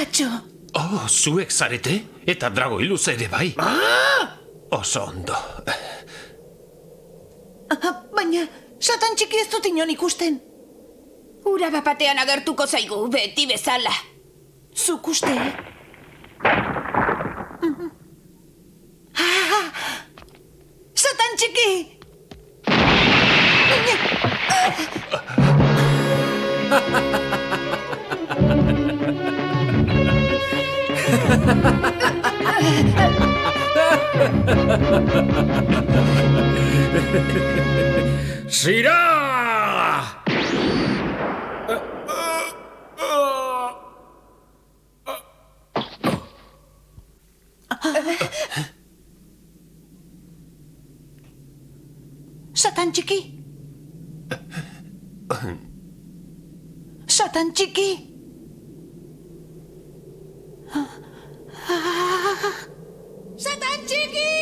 Atxo! Oh, zuek zarete? Eta dragoi luze ere bai? Oso ondo. Baina, Satan txiki ez dut inon ikusten. Ura bapatean agertuko zaigu, beti bezala. Zuk uste? Satan txiki! Zira! Satan txiki! Satan txiki! Satan txiki!